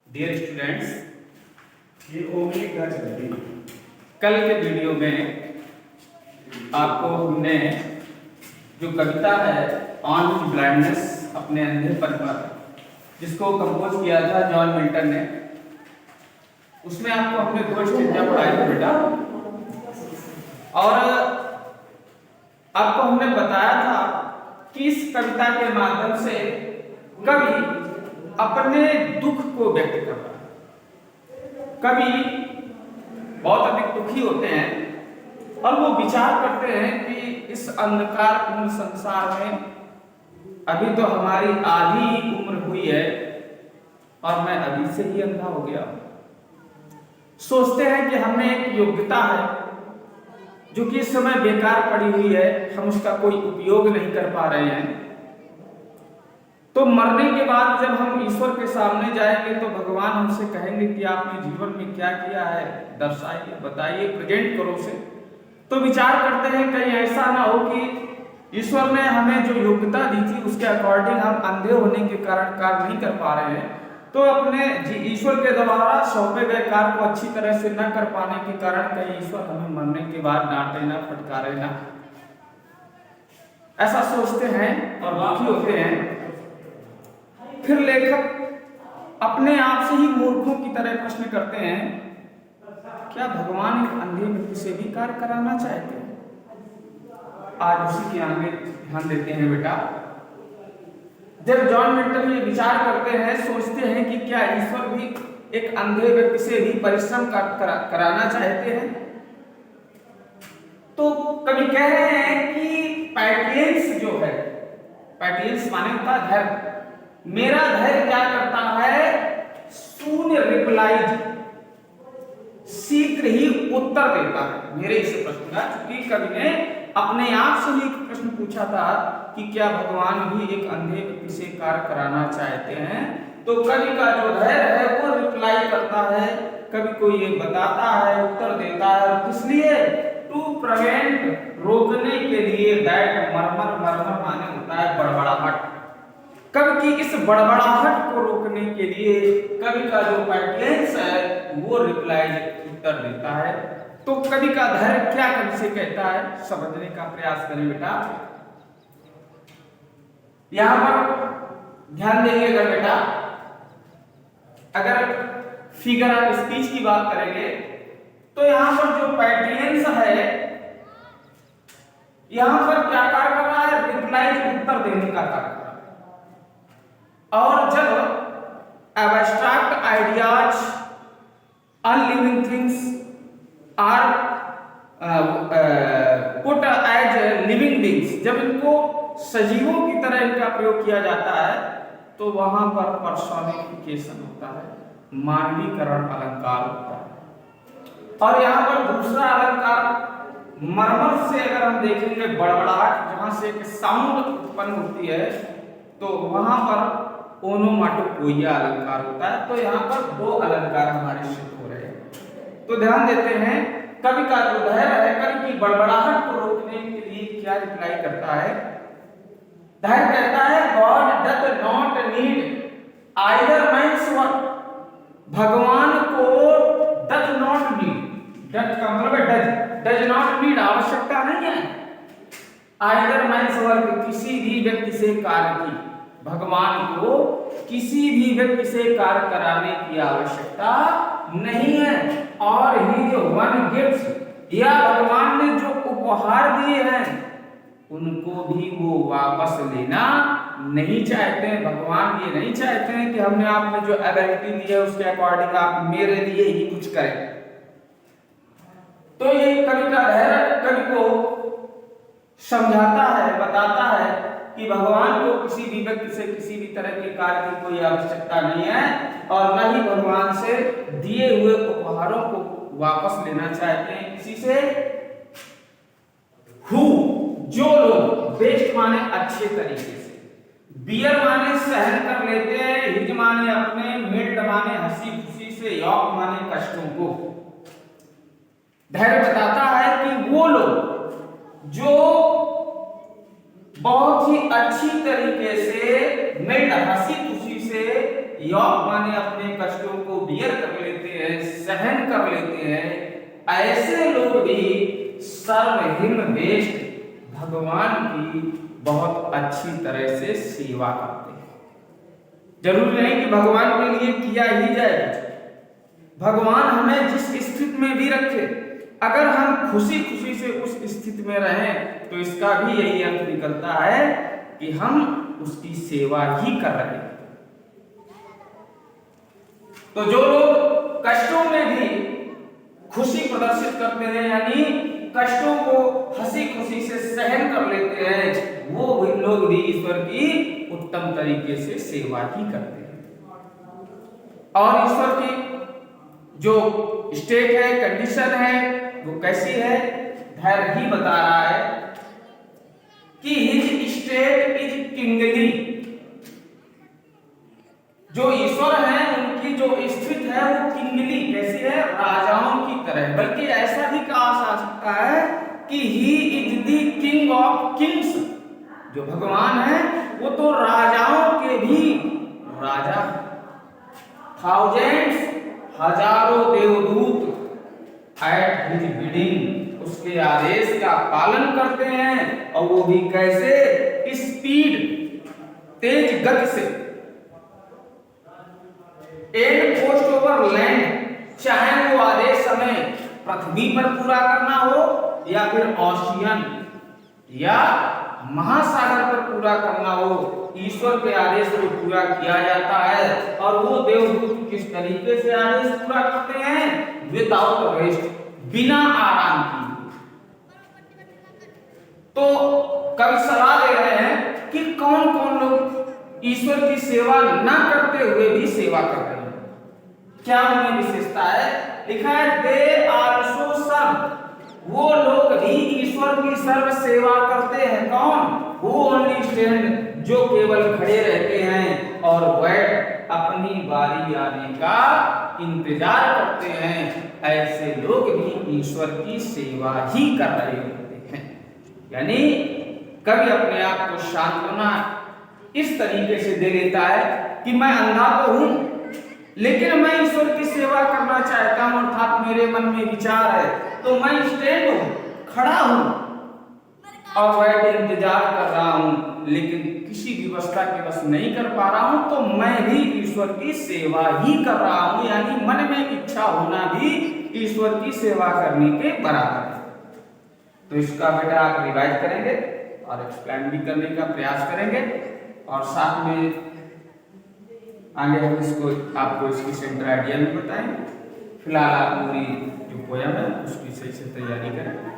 Dear students, ये ohmic क्या चल रही है? कल के वीडियो में आपको हमने जो कविता है ऑन ब्लाइंडनेस, अपने अंधेपन पर, जिसको कंपोज किया था जॉन मिल्टन ने, उसमें आपको हमने दो स्टेंजा पढ़ाई थी बेटा। और आपको हमने बताया था कि इस कविता के माध्यम से कवि अपने दुख को व्यक्त कर रहा है। कवि बहुत अधिक दुखी होते हैं और वो विचार करते हैं कि इस अंधकारपूर्ण संसार में अभी तो हमारी आधी उम्र हुई है और मैं अभी से ही अंधा हो गया हूं। सोचते हैं कि हमें एक योग्यता है जो कि इस समय बेकार पड़ी हुई है, हम उसका कोई उपयोग नहीं कर पा रहे हैं। तो मरने के बाद जब हम ईश्वर के सामने जाएंगे तो भगवान हमसे कहेंगे कि आपने जीवन में क्या किया है, दर्शाइए, बताइए, प्रेजेंट करो उसे। तो विचार करते हैं कहीं ऐसा ना हो कि ईश्वर ने हमें जो योग्यता दी थी उसके अकॉर्डिंग हम अंधे होने के कारण कार्य नहीं कर पा रहे हैं, तो अपने ईश्वर के द्वारा सौंपे गए कार्य को अच्छी तरह से न कर पाने के कारण कहीं ईश्वर हमें मरने के बाद डांटे ना, फटकारे ना, ऐसा सोचते हैं और दुखी होते हैं। फिर लेखक अपने आप से ही मूर्खों की तरह प्रश्न करते हैं, क्या भगवान एक अंधे व्यक्ति से भी कार्य कराना चाहते हैं? आज उसी के आगे ध्यान देते हैं बेटा। जब जॉन मिल्टन ये विचार करते हैं, सोचते हैं कि क्या ईश्वर भी एक अंधे व्यक्ति से भी परिश्रम कराना चाहते हैं, तो कवि कह रहे हैं कि पैटियंस जो है, पैटियंस माने होता है धैर्य, मेरा धैर्य क्या करता है, शून्य रिप्लाइज, शीघ्र ही उत्तर देता है मेरे इस प्रश्न का। क्योंकि कवि ने अपने आप से ही प्रश्न पूछा था कि क्या भगवान भी एक अंधे व्यक्ति से कार्य कराना चाहते हैं, तो कवि का जो धैर्य है वो रिप्लाई करता है, कवि को ये बताता है, उत्तर देता है। किस लिए? टू प्रिवेंट, रोकने के लिए, दैट मरमर, मरमर माने होता है बड़बड़ाहट, कवि की इस बड़बड़ाहट को रोकने के लिए कवि का जो पैटियंस है वो रिप्लाई, उत्तर देता है। तो कवि का धैर्य क्या कवि से कहता है, समझने का प्रयास करें बेटा। यहां पर ध्यान देंगे बेटा, अगर फिगर ऑफ स्पीच की बात करेंगे तो यहां पर जो पैटियंस है यहां पर क्या कार्य कर रहा है, रिप्लाई, उत्तर देने का कार्य। और जब abstract ideas, unliving things are put as living beings, जब इनको सजीवों की तरह इनका प्रयोग किया जाता है तो वहां पर पर्सोनिफिकेशन होता है, मानवीकरण अलंकार होता है। और यहां पर दूसरा अलंकार मरमर से अगर हम देखेंगे, बड़बड़ाहट, जहां से एक साउंड उत्पन्न होती है, तो वहां पर ओनोमाटोपोइया अलंकार होता है। तो यहाँ पर दो अलंकार हमारे सिद्ध हो रहे हैं। तो ध्यान देते हैं, कवि का जो धैर्य है, कवि की बड़बड़ाहट को रोकने के लिए क्या रिप्लाई करता है, धैर्य कहता है, God doth not need either man's work, भगवान को डथ नॉट नीड, डथ का मतलब है डज नॉट नीड, आवश्यकता नहीं है, आइदर मैन्स वर्क, किसी भी व्यक्ति से कार्य की, भगवान को किसी भी व्यक्ति से कार्य कराने की आवश्यकता नहीं है। और ही जो वन गिफ्ट, या भगवान ने जो उपहार दिए हैं उनको भी वो वापस लेना नहीं चाहते हैं। भगवान ये नहीं चाहते हैं कि हमने आपने जो एबिलिटी दी है उसके अकॉर्डिंग आप मेरे लिए ही कुछ करें। तो ये कवि का धैर्य कवि को समझाता है, बताता है कि भगवान को किसी भी व्यक्ति से किसी भी तरह के कार्य की कोई आवश्यकता नहीं है और न ही भगवान से दिए हुए उपहारों को वापस लेना चाहते हैं किसी से। हु, जो लोग, बेस्ट माने अच्छे तरीके से, बियर माने सहन कर लेते हैं, हिज माने अपने, मिल्ड माने हंसी खुशी से, यॉक माने कष्टों को। धैर्य बताता है कि वो लोग जो बहुत ही अच्छी तरीके से, मिल्ड हंसी खुशी से, यॉक माने अपने कष्टों बियर कर लेते हैं, सहन कर लेते हैं, ऐसे लोग भी सर्वहिम वेस्ट भगवान की बहुत अच्छी तरह से सेवा करते हैं। जरूरी नहीं कि भगवान के लिए किया ही जाए, भगवान हमें जिस स्थिति में भी रखे, अगर हम खुशी खुशी से उस स्थिति में रहें तो इसका भी यही अर्थ निकलता है कि हम उसकी सेवा ही कर रहे हैं। तो जो लोग कष्टों में भी खुशी प्रदर्शित करते हैं, यानी कष्टों को हंसी खुशी से सहन कर लेते हैं, वो लोग भी ईश्वर की उत्तम तरीके से सेवा ही करते हैं। और ईश्वर की जो स्टेट है, कंडीशन है, वो कैसी है? धैर्य ही बता रहा है कि हिज स्टेट इज किंगली। जो ईश्वर है उनकी जो स्थिति है वो किंगली, कैसी है? राजाओं की तरह। बल्कि ऐसा भी कहा जा सकता है कि he is the king of Kings. जो भगवान है वो तो राजाओं के भी राजा। थाउजेंड्स, हजारों देवदूत एट हिज बिडिंग, उसके आदेश का पालन करते हैं, और वो भी कैसे? स्पीड, तेज गति से। एंड पोस्ट ओवर लैंड, चाहे वो आदेश समय पृथ्वी पर पूरा करना हो या फिर ओशियन या महासागर पर पूरा करना हो, ईश्वर के आदेश को पूरा किया जाता है। और वो देवदूत किस तरीके से आदेश पूरा करते हैं? विदाउट रेस्ट, बिना आराम की। तो कवि सलाह दे रहे हैं कि कौन कौन लोग ईश्वर की सेवा न करते हुए भी सेवा कर रहे हैं, क्या उनमें विशेषता है? लिखा है दे आल्सो सर्व, वो लोग भी ईश्वर की सर्व सेवा करते हैं। कौन? हु ओनली स्टैंड, जो केवल खड़े रहते हैं और वेट, अपनी बारी आने का इंतजार करते हैं। ऐसे लोग भी ईश्वर की सेवा ही कर रहे होते हैं। यानी कभी अपने आप को सांत्वना इस तरीके से दे लेता है कि मैं अंधा तो हूं, लेकिन मैं ईश्वर की सेवा करना चाहता हूं, अर्थात मेरे मन में विचार है, तो मैं स्टैंड हूं, खड़ा हूं और बैठ इंतजार कर रहा हूं, लेकिन किसी व्यवस्था के बस नहीं कर पा रहा हूं, तो मैं भी ईश्वर की सेवा ही कर रहा हूं। यानी मन में इच्छा होना भी ईश्वर की सेवा करने के बराबर है। तो इसका बेटा आप रिवाइज करेंगे और एक्सप्लेन भी करने का प्रयास करेंगे, और साथ में आगे हम इसको आपको इसकी सेंटर आइडिया भी बताएंगे। फिलहाल आप पूरी जो पोयम है उसकी सही से तैयारी करें।